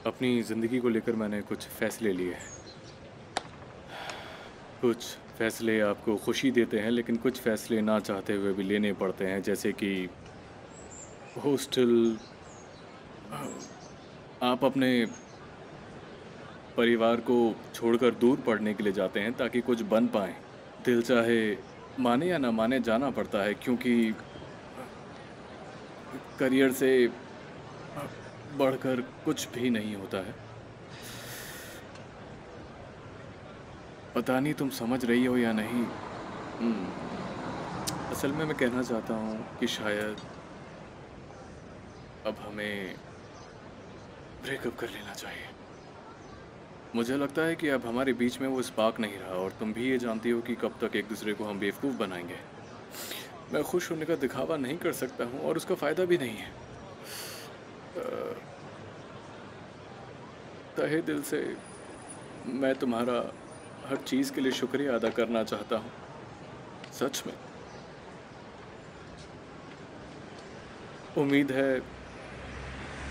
अपनी ज़िंदगी को लेकर मैंने कुछ फ़ैसले लिए हैं। कुछ फ़ैसले आपको खुशी देते हैं, लेकिन कुछ फ़ैसले ना चाहते हुए भी लेने पड़ते हैं, जैसे कि हॉस्टल। आप अपने परिवार को छोड़कर दूर पढ़ने के लिए जाते हैं ताकि कुछ बन पाएँ। दिल चाहे माने या ना माने, जाना पड़ता है, क्योंकि करियर से बढ़कर कुछ भी नहीं होता है। पता नहीं तुम समझ रही हो या नहीं। असल में मैं कहना चाहता हूँ कि शायद अब हमें ब्रेकअप कर लेना चाहिए। मुझे लगता है कि अब हमारे बीच में वो स्पार्क नहीं रहा, और तुम भी ये जानती हो कि कब तक एक दूसरे को हम बेवकूफ़ बनाएंगे। मैं खुश होने का दिखावा नहीं कर सकता हूँ, और उसका फ़ायदा भी नहीं है। तहे दिल से मैं तुम्हारा हर चीज़ के लिए शुक्रिया अदा करना चाहता हूँ, सच में। उम्मीद है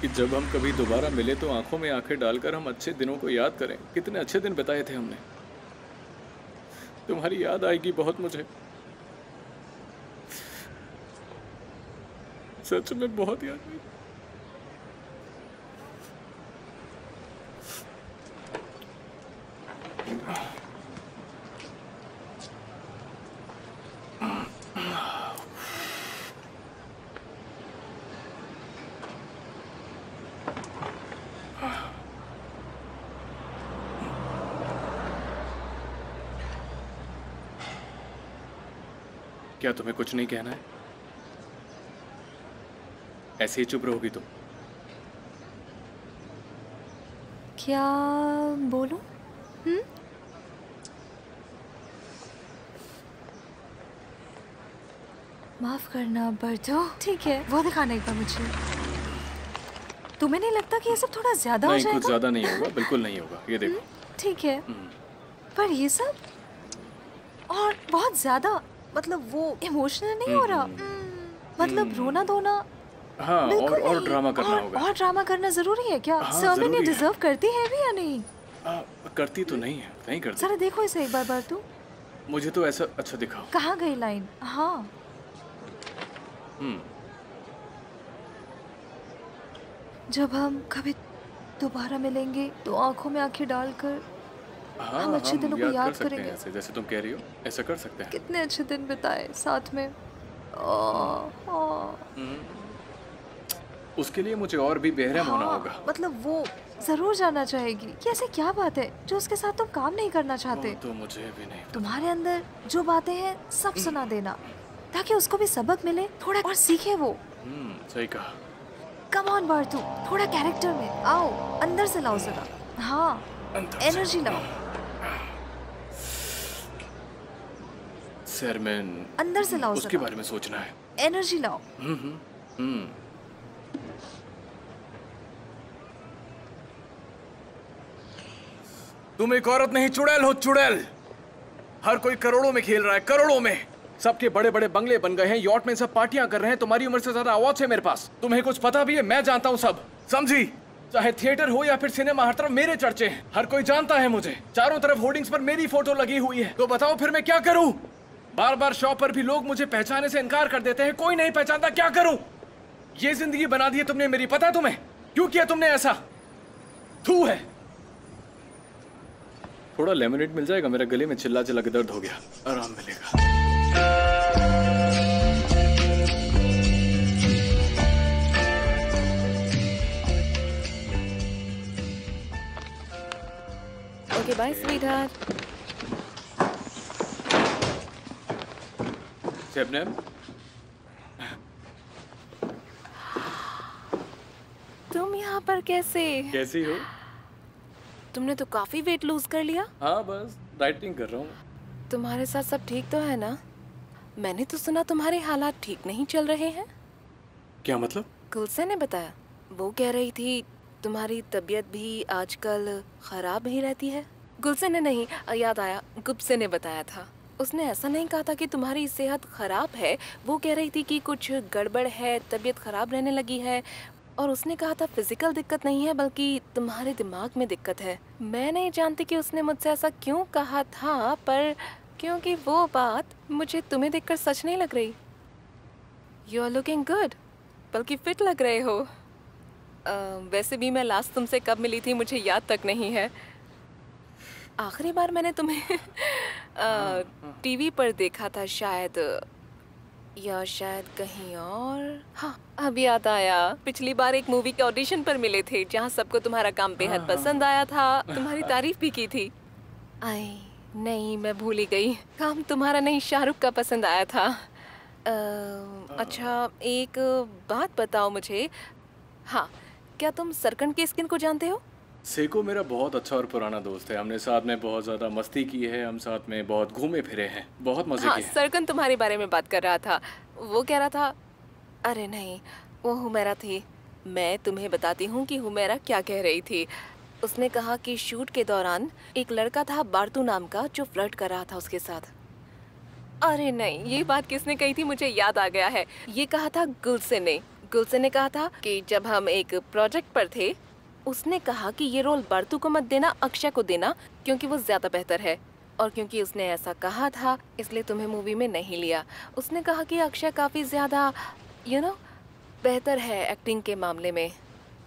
कि जब हम कभी दोबारा मिले तो आंखों में आंखें डालकर हम अच्छे दिनों को याद करें। कितने अच्छे दिन बिताए थे हमने। तुम्हारी याद आएगी बहुत मुझे, सच में बहुत याद आएगी। क्या तुम्हें कुछ नहीं कहना है? ऐसे ही चुप रहोगी तुम? क्या बोलूं? माफ करना बर्दो। ठीक है, वो दिखाना एक बार मुझे। तुम्हें नहीं लगता कि ये सब थोड़ा ज्यादा हो नहीं, जाएगा? कुछ ज्यादा नहीं होगा, बिल्कुल नहीं होगा। ये देखो। ठीक है, पर ये सब और बहुत ज्यादा, मतलब वो इमोशनल नहीं हो रहा। मतलब रोना धोना हाँ, बिल्कुल और नहीं। ड्रामा करना होगा। और ड्रामा करना जरूरी है क्या? हाँ, सर्विन जरूरी ये है। डिजर्व करती है भी या नहीं? करती तो नहीं है, नहीं करती। जरा देखो इसे एक बार तू। मुझे तो ऐसा अच्छा दिखाओ। कहाँ गई लाइन? हाँ, जब हम कभी दोबारा मिलेंगे तो आंखों में आंखें डालकर हाँ, हम अच्छे दिनों को याद कर याद सकते करेंगे। हैं, ऐसे जैसे तुम कह रही हो, ऐसा कर सकते हैं। कितने अच्छे दिन बिताए साथ में। उसके लिए मुझे और भी बेरहम होना होगा। मतलब वो जरूर जानना चाहेगी कि ऐसे क्या बात है जो उसके साथ तुम काम नहीं करना चाहते। तो मुझे भी नहीं। तुम्हारे अंदर जो बातें हैं सब सुना देना, ताकि उसको भी सबक मिले थोड़ा और सीखे वो। सही कहा। कम ऑन बार्थू, थोड़ा कैरेक्टर में आओ, अंदर से लाओ जरा। हाँ, एनर्जी लाओ। शेरमैन, अंदर से लाओ उसके जरा। बारे में सोचना है। एनर्जी लाओ। तुम एक औरत नहीं, चुड़ैल हो, चुड़ैल। हर कोई करोड़ों में खेल रहा है, करोड़ों में। सबके बड़े बड़े बंगले बन गए हैं, यॉट में सब पार्टियां कर रहे हैं। तुम्हारी उम्र से ज्यादा अवार्ड है मेरे पास। तुम्हें कुछ पता भी है? मैं जानता हूँ सब, समझी? चाहे थिएटर हो या फिर सिनेमा, हर तरफ मेरे चर्चे हैं। हर कोई जानता है मुझे। चारों तरफ होर्डिंग्स पर मेरी फोटो लगी हुई है। तो बताओ फिर मैं क्या करूं? बार बार शॉप पर भी लोग मुझे पहचानने से इनकार कर देते हैं। कोई नहीं पहचानता, क्या करूं? ये जिंदगी बना दी है तुमने मेरी। पता है तुम्हें क्यों किया तुमने ऐसा? थू है। थोड़ा लेमनेड मिल जाएगा? मेरे गले में चिल्ला चिल्ला के दर्द हो गया। आराम मिलेगा। Okay, bye sweetheart. शबनम, तुम यहाँ पर कैसे? कैसी हो? तुमने तो काफी वेट लूज कर लिया। हाँ, बस डाइटिंग कर रहा हूँ। तुम्हारे साथ सब ठीक तो है ना? मैंने तो सुना तुम्हारे हालात ठीक नहीं चल रहे हैं। क्या मतलब? गुलशन ने बताया। वो कह रही थी तुम्हारी तबीयत भी आजकल खराब ही रहती है। गुलशन ने नहीं, याद आया, गुप्से ने बताया था। उसने ऐसा नहीं कहा था कि तुम्हारी सेहत खराब है। वो कह रही थी कि कुछ गड़बड़ है, तबीयत खराब रहने लगी है। और उसने कहा था फिजिकल दिक्कत नहीं है बल्कि तुम्हारे दिमाग में दिक्कत है। मैं नहीं जानती कि उसने मुझसे ऐसा क्यों कहा था, पर क्योंकि वो बात मुझे तुम्हें देखकर सच नहीं लग रही। यू आर लुकिंग गुड, बल्कि फिट लग रहे हो। वैसे भी मैं लास्ट तुमसे कब मिली थी मुझे याद तक नहीं है। आखिरी बार मैंने तुम्हें टीवी पर देखा था शायद, या शायद कहीं और। हाँ, अब याद आया, पिछली बार एक मूवी के ऑडिशन पर मिले थे जहाँ सबको तुम्हारा काम बेहद पसंद आया था, तुम्हारी तारीफ भी की थी। आई नहीं, मैं भूल ही गई, काम तुम्हारा नहीं शाहरुख का पसंद आया था। अच्छा एक बात बताओ मुझे, हाँ क्या तुम सरकन के स्किन को जानते हो? सेको मेरा बहुत अच्छा और पुराना दोस्त है। हमने साथ में बहुत ज़्यादा मस्ती की है, हम साथ में बहुत घूमे फिरे हैं, बहुत मज़े हाँ, किए हैं। सरकन तुम्हारे बारे में बात कर रहा था। वो कह रहा था, अरे नहीं वो हुमैरा थी। मैं तुम्हें बताती हूँ कि हुमैरा क्या कह रही थी। उसने कहा कि शूट के दौरान एक लड़का था बारतू नाम का जो फ्लर्ट कर रहा था उसके साथ। अरे नहीं, ये बात किसने कही थी मुझे याद आ गया है। ये कहा था गुलशन ने। गुलशन ने कहा था कि जब हम एक प्रोजेक्ट पर थे, उसने कहा कि ये रोल बारतू को मत देना, अक्षय को देना, क्योंकि वो ज्यादा बेहतर है। और क्योंकि उसने ऐसा कहा था इसलिए तुम्हें मूवी में नहीं लिया। उसने कहा कि अक्षय काफी ज्यादा बेहतर है एक्टिंग के मामले में।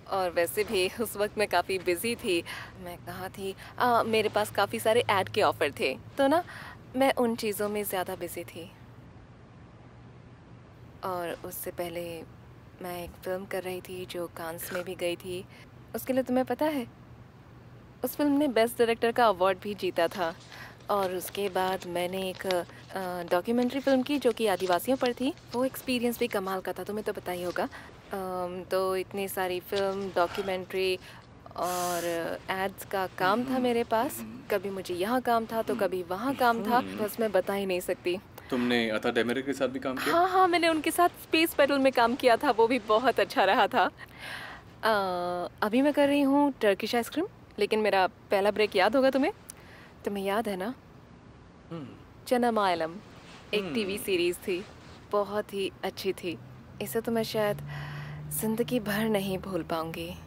और वैसे भी उस वक्त मैं काफ़ी बिजी थी। मैं कहाँ थी, मेरे पास काफ़ी सारे ऐड के ऑफ़र थे, तो ना मैं उन चीज़ों में ज़्यादा बिजी थी। और उससे पहले मैं एक फ़िल्म कर रही थी जो कांस में भी गई थी। उसके लिए तुम्हें पता है, उस फिल्म ने बेस्ट डायरेक्टर का अवार्ड भी जीता था। और उसके बाद मैंने एक डॉक्यूमेंट्री फिल्म की जो कि आदिवासियों पर थी। वो एक्सपीरियंस भी कमाल का था, तुम्हें तो पता ही होगा। तो इतनी सारी फिल्म, डॉक्यूमेंट्री और एड्स का काम था मेरे पास। कभी मुझे यहाँ काम था तो कभी वहाँ काम था, बस मैं बता ही नहीं सकती। तुमने अता डेमेरे के साथ भी काम किया? हाँ हाँ, मैंने उनके साथ स्पेस पेट्रोल में काम किया था, वो भी बहुत अच्छा रहा था। अभी मैं कर रही हूँ टर्किश आइसक्रीम, लेकिन मेरा पहला ब्रेक याद होगा तुम्हें? तुम्हें याद है ना, चनम आलम एक टीवी सीरीज थी, बहुत ही अच्छी थी। इसे तो मैं शायद जिंदगी भर नहीं भूल पाऊंगी।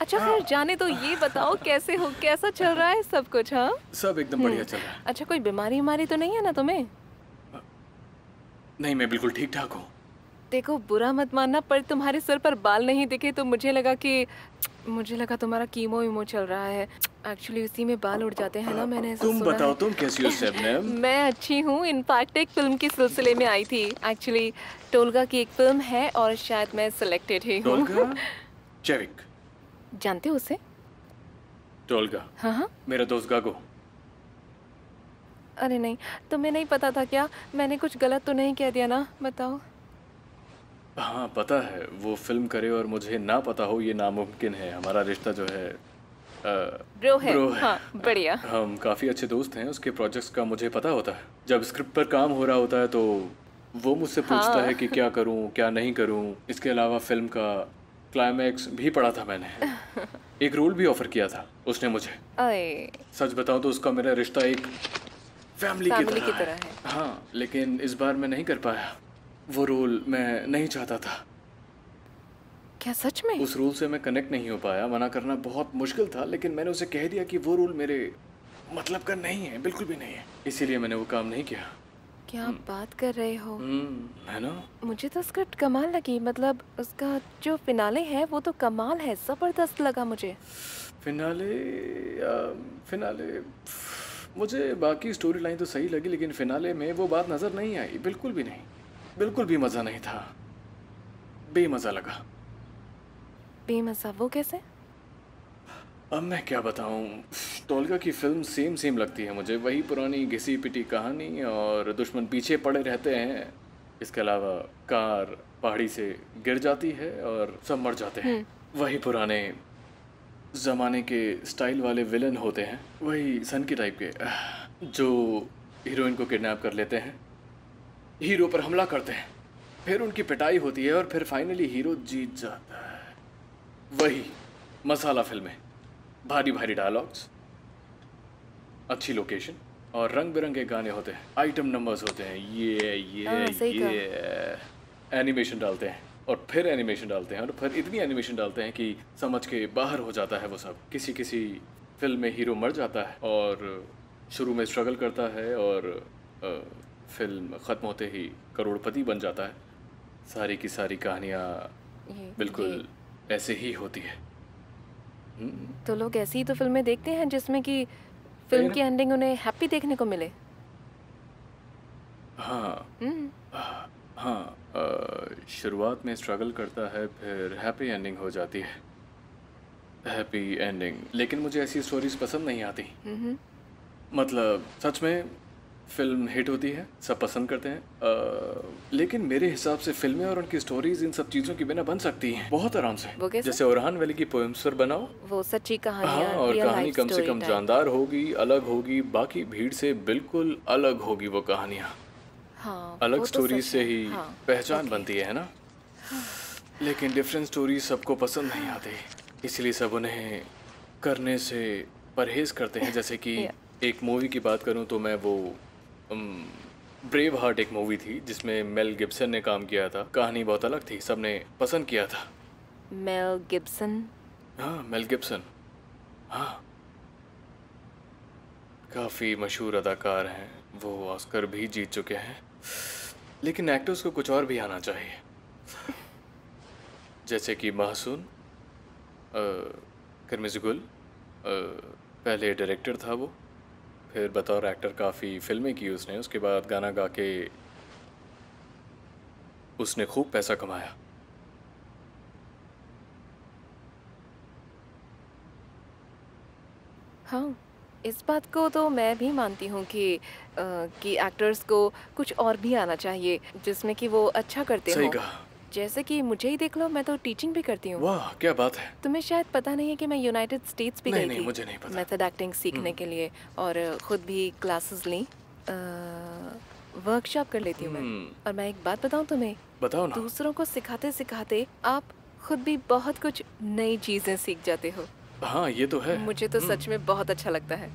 अच्छा खैर जाने तो, ये बताओ कैसे हो, कैसा चल रहा है सब कुछ? हाँ सब एकदम बढ़िया चल रहा है। अच्छा, कोई बीमारी तो नहीं है ना तुम्हें? नहीं, मैं बिल्कुल ठीक ठाक हूँ। देखो बुरा मत मानना, पर तुम्हारे सर पर बाल नहीं दिखे तो मुझे लगा तुम्हारा कीमो वीमो चल रहा है। एक्चुअली उसी में बाल उड़ जाते हैं ना, मैंने ऐसा तुम सुना बताओ है। तुम कैसी हो शबनम? मैं अच्छी हूँ। इनफैक्ट एक फिल्म के सिलसिले में आई थी। एक्चुअली टोल्गा की एक फिल्म है और शायद मैं सिलेक्टेड ही हूँ। टोल्गा? चेविक? जानते हो उसे? टोल्गा? हाँ हाँ। मेरा दोस्त गागो। अरे नहीं, तुम्हें नहीं पता था क्या? मैंने कुछ गलत तो नहीं कह दिया ना, बताओ। हाँ पता है, वो फिल्म करे और मुझे ना पता हो ये नामुमकिन है। हमारा रिश्ता जो है ब्रो है। हाँ बढ़िया। हम काफ़ी अच्छे दोस्त हैं। उसके प्रोजेक्ट्स का मुझे पता होता है। जब स्क्रिप्ट पर काम हो रहा होता है तो वो मुझसे पूछता है कि क्या करूं क्या नहीं करूं। इसके अलावा फिल्म का क्लाइमैक्स भी पढ़ा था मैंने। एक रोल भी ऑफर किया था उसने मुझे। सच बताऊं तो उसका मेरा रिश्ता एक फैमिली की तरह है। हाँ, लेकिन इस बार मैं नहीं कर पाया। वो रोल मैं नहीं चाहता था। क्या सच में? उस रोल से मैं कनेक्ट नहीं हो पाया। मना करना बहुत मुश्किल था, लेकिन मैंने उसे कह दिया कि वो रोल मेरे मतलब का नहीं है, बिल्कुल भी नहीं है। इसीलिए मैंने वो काम नहीं किया। क्या बात कर रहे हो? है ना? मुझे तो स्क्रिप्ट कमाल लगी। मतलब उसका जो फिनाले है वो तो कमाल है, जबरदस्त लगा मुझे। फिनाले मुझे बाकी स्टोरी लाइन तो सही लगी, लेकिन फिनाले में वो बात नजर नहीं आई। बिल्कुल भी नहीं, बिल्कुल भी मजा नहीं था। बेमजा लगा। बेमजा? वो कैसे? अब मैं क्या बताऊं। टोल्गा की फिल्म सेम लगती है मुझे। वही पुरानी घिसी पिटी कहानी और दुश्मन पीछे पड़े रहते हैं। इसके अलावा कार पहाड़ी से गिर जाती है और सब मर जाते हैं। वही पुराने ज़माने के स्टाइल वाले विलन होते हैं, वही सन की टाइप के, जो हीरोइन को किडनैप कर लेते हैं, हीरो पर हमला करते हैं, फिर उनकी पिटाई होती है और फिर फाइनली हीरो जीत जाता है। वही मसाला फिल्में, भारी भारी डायलॉग्स, अच्छी लोकेशन और रंग बिरंगे गाने होते हैं, आइटम नंबर्स होते हैं, ये एनिमेशन डालते हैं, और फिर एनिमेशन डालते हैं और फिर इतनी एनिमेशन डालते हैं कि समझ के बाहर हो जाता है वो सब। किसी किसी फिल्म में हीरो मर जाता है और शुरू में स्ट्रगल करता है और फिल्म ख़त्म होते ही करोड़पति बन जाता है। सारी की सारी कहानियाँ बिल्कुल ऐसे ही होती है। तो लोग ऐसी ही तो फिल्में देखते हैं जिसमें कि फिल्म की एंडिंग उन्हें हैप्पी देखने को मिले। हाँ हाँ, शुरुआत में स्ट्रगल करता है फिर हैप्पी एंडिंग हो जाती है। हैप्पी एंडिंग, लेकिन मुझे ऐसी स्टोरीज पसंद नहीं आती। मतलब सच में फिल्म हिट होती है, सब पसंद करते हैं, लेकिन मेरे हिसाब से फिल्में और उनकी स्टोरीज इन सब चीज़ों की बिना बन सकती हैं बहुत आराम से। वो कैसे? जैसे ओरहान वैली की पोएम्स पर बनाओ, वो सच्ची कहानियाँ, हाँ, और real कहानी life कम से story कम type। जानदार होगी, अलग होगी, बाकी भीड़ से बिल्कुल अलग होगी वो कहानियाँ। हाँ, अलग वो तो स्टोरी सच से है। ही हाँ, पहचान बनती है ना। लेकिन डिफरेंट स्टोरी सबको पसंद नहीं आती, इसलिए सब उन्हें करने से परहेज करते हैं। जैसे कि एक मूवी की बात करूं तो मैं वो ब्रेव हार्ट एक मूवी थी जिसमें मेल गिब्सन ने काम किया था। कहानी बहुत अलग थी, सबने पसंद किया था। Mel Gibson? हाँ, मेल गिब्सन, हाँ, काफ़ी मशहूर अदाकार हैं, वो ऑस्कर भी जीत चुके हैं। लेकिन एक्टर्स को कुछ और भी आना चाहिए, जैसे कि महसून, किरमिज़ गुल, पहले डायरेक्टर था वो, फिर बतौर एक्टर काफ़ी फिल्में की उसने, उसके बाद गाना गा के उसने खूब पैसा कमाया। हाँ, इस बात को तो मैं भी मानती हूँ कि एक्टर्स को कुछ और भी आना चाहिए जिसमें कि वो अच्छा करते सही हो। कहा। जैसे कि मुझे ही देख लो, मैं तो टीचिंग भी करती हूँ। वाह, क्या बात है। तुम्हें शायद पता नहीं है कि मैं यूनाइटेड स्टेट्स भी नहीं, गई नहीं, थी मुझे नहीं पता। मेथड एक्टिंग सीखने के लिए, और खुद भी क्लासेस ली, वर्कशॉप कर लेती हूँ मैं। और मैं एक बात बताऊँ तुम्हें, बताओ ना। दूसरों को सिखाते सिखाते आप खुद भी बहुत कुछ नई चीजें सीख जाते हो। हाँ, ये तो है। मुझे तो सच में बहुत अच्छा लगता है।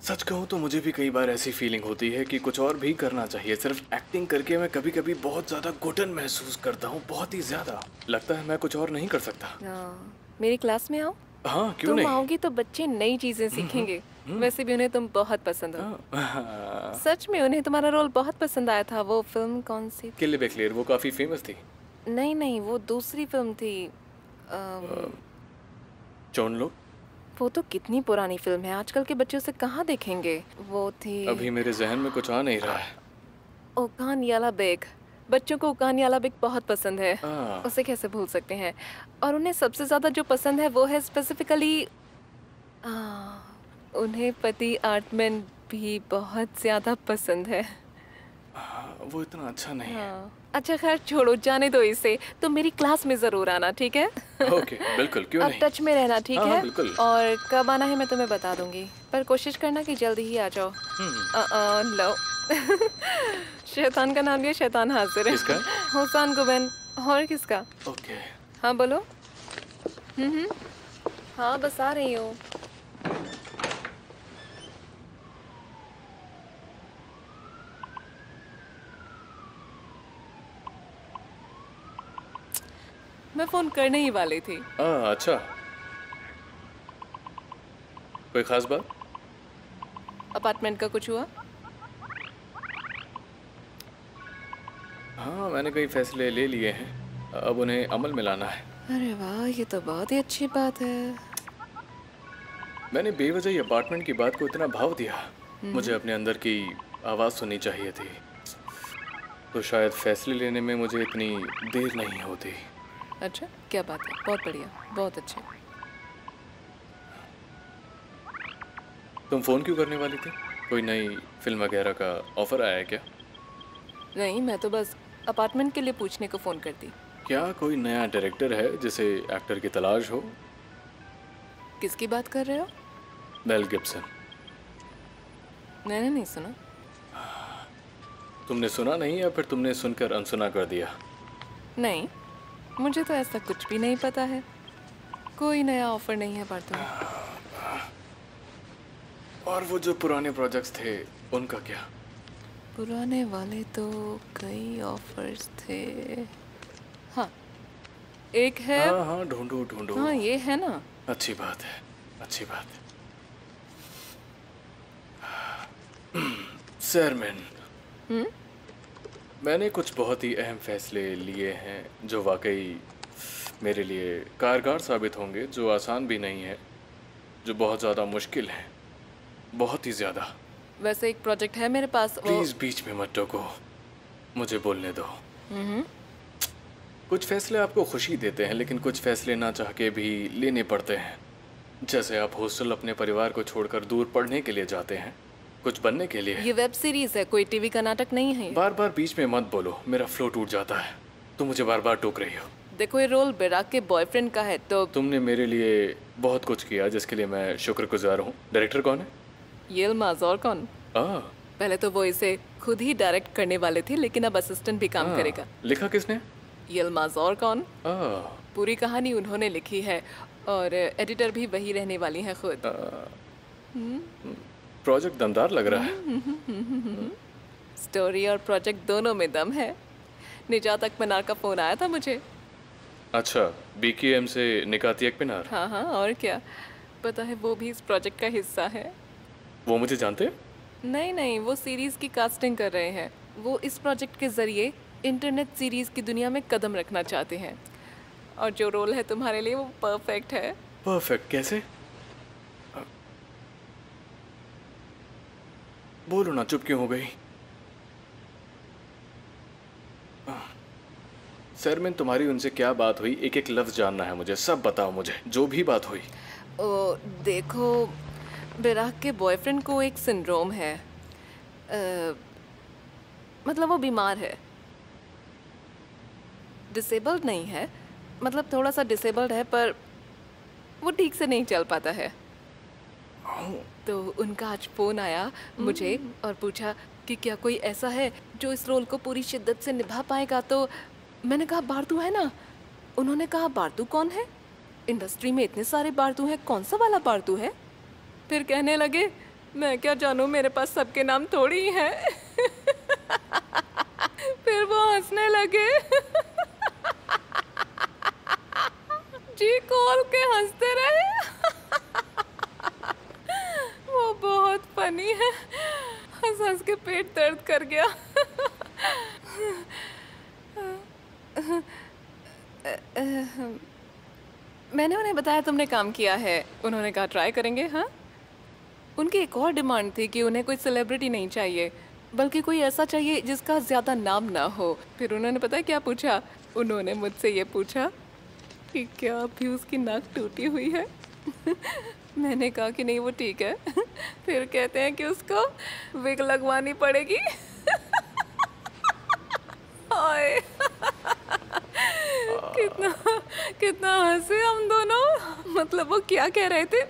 सच कहूँ तो मुझे भी कई बार ऐसी फीलिंग होती है कि कुछ और भी करना चाहिए। सिर्फ एक्टिंग करके मैं कभी कभी बहुत ज़्यादा घुटन महसूस करता हूँ, बहुत ही ज़्यादा। लगता है मैं कुछ और नहीं कर सकता। मेरी क्लास में आओ। हाँ, क्यों तुम नहीं। आओगी तो बच्चे नई चीजें सीखेंगे। वैसे भी उन्हें तुम बहुत पसंद हो। सच में उन्हें तुम्हारा रोल बहुत पसंद आया था। वो फिल्म कौन सी? किले बेक्लेयर, वो काफ़ी फेमस थी। नहीं नहीं, वो दूसरी फिल्म थी। चोन लो। वो तो कितनी पुरानी फिल्म है, आजकल के बच्चे उसे कहाँ देखेंगे। वो थी, अभी मेरे जहन में कुछ आ नहीं रहा है। ओकान याला बेग। बच्चों को ओकान याला बेग बहुत पसंद है, हाँ। उसे कैसे भूल सकते हैं। और उन्हें सबसे ज़्यादा जो पसंद है वो है स्पेसिफिकली, उन्हें पति आर्टमैन भी बहुत ज़्यादा पसंद है। वो इतना अच्छा नहीं है। अच्छा खैर छोड़ो, जाने दो इसे। तो मेरी क्लास में ज़रूर आना, ठीक है? ओके, बिल्कुल, क्यों अब नहीं। टच में रहना, ठीक हाँ, है? बिल्कुल। और कब आना है मैं तुम्हें बता दूंगी, पर कोशिश करना कि जल्दी ही आ जाओ। लो शैतान का नाम लिया, शैतान हाजिर है। किसका? हुसैन गुबन। और किसका? ओके। हाँ बोलो। हाँ बस आ रही हूँ। मैं फोन करने ही वाली थी। अच्छा, कोई खास बात? अपार्टमेंट का कुछ हुआ? हाँ, मैंने कई फैसले ले लिए हैं, अब उन्हें अमल में लाना है। अरे वाह, ये तो बहुत ही अच्छी बात है। मैंने बेवजह ही अपार्टमेंट की बात को इतना भाव दिया। मुझे अपने अंदर की आवाज़ सुननी चाहिए थी, तो शायद फैसले लेने में मुझे इतनी देर नहीं होती। अच्छा, क्या बात है, बहुत बढ़िया, बहुत अच्छे। तुम फ़ोन क्यों करने वाली थी? कोई नई फिल्म वगैरह का ऑफ़र आया है क्या? नहीं, मैं तो बस अपार्टमेंट के लिए पूछने को फ़ोन करती। क्या कोई नया डायरेक्टर है जिसे एक्टर की तलाश हो? किसकी बात कर रहे हो? Mel Gibson. मैंने नहीं सुना। तुमने सुना नहीं या फिर तुमने सुनकर अनसुना कर दिया? नहीं, मुझे तो ऐसा कुछ भी नहीं पता है। कोई नया ऑफर नहीं है पार्थो। और वो जो पुराने प्रोजेक्ट्स थे उनका क्या? पुराने वाले तो कई ऑफर्स थे। हाँ, एक है। हाँ हाँ, ढूंढो ढूंढो। हाँ, ये है ना। अच्छी बात है, अच्छी बात है। चेयरमैन, मैंने कुछ बहुत ही अहम फैसले लिए हैं जो वाकई मेरे लिए कारगर साबित होंगे, जो आसान भी नहीं है, जो बहुत ज़्यादा मुश्किल है, बहुत ही ज़्यादा। वैसे एक प्रोजेक्ट है मेरे पास। प्लीज़ बीच में मत टोको, मुझे बोलने दो। कुछ फैसले आपको खुशी देते हैं, लेकिन कुछ फैसले ना चाह के भी लेने पड़ते हैं। जैसे आप हॉस्टल अपने परिवार को छोड़कर दूर पढ़ने के लिए जाते हैं, कुछ बनने के लिए। ये वेब सीरीज है, कोई टीवी का नाटक नहीं है। बार बार बीच में मत बोलो, मेरा फ्लो टूट जाता है। तुम मुझे बार बार टोक रही हो। देखो, ये रोल बिराक के बॉयफ्रेंड का है, तो तुमने मेरे लिए बहुत कुछ किया जिसके लिए मैं शुक्रगुजार हूँ। डायरेक्टर कौन है? यिल्माज़। और कौन? पहले तो वो इसे खुद ही डायरेक्ट करने वाले थे, लेकिन अब असिस्टेंट भी काम करेगा। लिखा किसने? यिल्माज़। और कौन? पूरी कहानी उन्होंने लिखी है और एडिटर भी वही रहने वाली हैं खुद। प्रोजेक्ट दमदार लग रहा है। स्टोरी और प्रोजेक्ट दोनों में दम है। निजात अकमनार का फोन आया था मुझे। अच्छा, बीकेएम से निकाती अकमनार? हाँ हाँ, और क्या। पता है, वो भी इस प्रोजेक्ट का हिस्सा है। वो मुझे जानते हैं? नहीं नहीं, वो सीरीज की कास्टिंग कर रहे हैं। वो इस प्रोजेक्ट के जरिए इंटरनेट सीरीज की दुनिया में कदम रखना चाहते हैं, और जो रोल है तुम्हारे लिए वो परफेक्ट है। परफेक्ट कैसे? बोलो ना, चुप क्यों हो गई? चेयरमैन, तुम्हारी उनसे क्या बात हुई? एक एक लफ्ज जानना है मुझे, सब बताओ मुझे, जो भी बात हुई। देखो, बिराक के बॉयफ्रेंड को एक सिंड्रोम है। मतलब वो बीमार है। डिसेबल्ड नहीं है, मतलब थोड़ा सा डिसेबल्ड है, पर वो ठीक से नहीं चल पाता है। तो उनका आज फ़ोन आया मुझे और पूछा कि क्या कोई ऐसा है जो इस रोल को पूरी शिद्दत से निभा पाएगा। तो मैंने कहा, बारतू है ना। उन्होंने कहा, बारतू कौन है? इंडस्ट्री में इतने सारे बारतू हैं, कौन सा वाला बारतू है? फिर कहने लगे, मैं क्या जानूँ, मेरे पास सबके नाम थोड़ी ही हैं। फिर वो हंसने लगे। जी खोल के हंसते रहे। वो बहुत फनी है। हंस हंस के पेट दर्द कर गया। मैंने उन्हें बताया तुमने काम किया है। उन्होंने कहा ट्राई करेंगे। हाँ, उनकी एक और डिमांड थी कि उन्हें कोई सेलिब्रिटी नहीं चाहिए, बल्कि कोई ऐसा चाहिए जिसका ज़्यादा नाम ना हो। फिर उन्होंने पता है क्या पूछा? उन्होंने मुझसे ये पूछा कि क्या अभी उसकी नाक टूटी हुई है। मैंने कहा कि नहीं, वो ठीक है। फिर कहते हैं कि उसको विग लगवानी पड़ेगी। हाय, कितना कितना हंसे हम दोनों। मतलब वो क्या कह रहे थे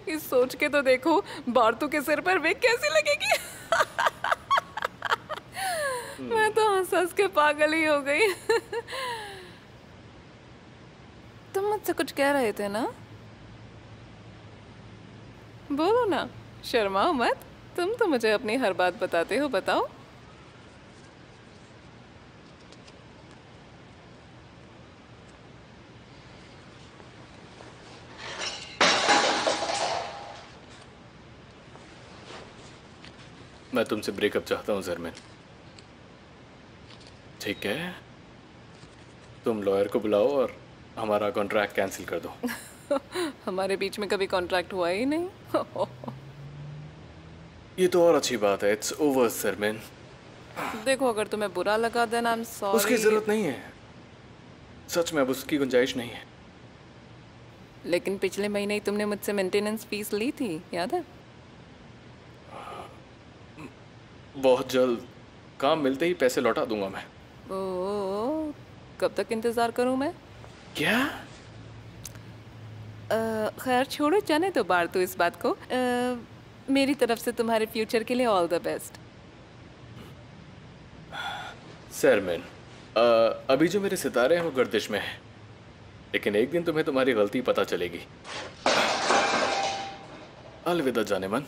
कि सोच के तो देखो, बारतू के सिर पर विग कैसी लगेगी। मैं तो हंस हंस के पागल ही हो गई। तुम मुझसे कुछ कह रहे थे ना? बोलो ना, शर्माओ मत। तुम तो मुझे अपनी हर बात बताते हो, बताओ। मैं तुमसे ब्रेकअप चाहता हूँ चेयरमैन। ठीक है, तुम लॉयर को बुलाओ और हमारा कॉन्ट्रैक्ट कैंसिल कर दो। हमारे बीच में कभी कॉन्ट्रैक्ट हुआ ही नहीं। ये तो और अच्छी बात है। It's over chairman. देखो, अगर तुम्हें बुरा लगा देन आई एम सॉरी। उसकी जरूरत नहीं है, सच में अब उसकी गुंजाइश नहीं है। लेकिन पिछले महीने ही तुमने मुझसे मेंटेनेंस फीस ली थी, याद है? बहुत जल्द, काम मिलते ही पैसे लौटा दूंगा मैं। ओ, कब तक इंतजार करूं मैं? क्या? खैर छोड़ो, जाने दो बार तो इस बात को। मेरी तरफ से तुम्हारे फ्यूचर के लिए ऑल द बेस्ट। चेयरमैन, अभी जो मेरे सितारे हैं वो गर्दिश में हैं, लेकिन एक दिन तुम्हें तुम्हारी गलती पता चलेगी। अलविदा जाने मन।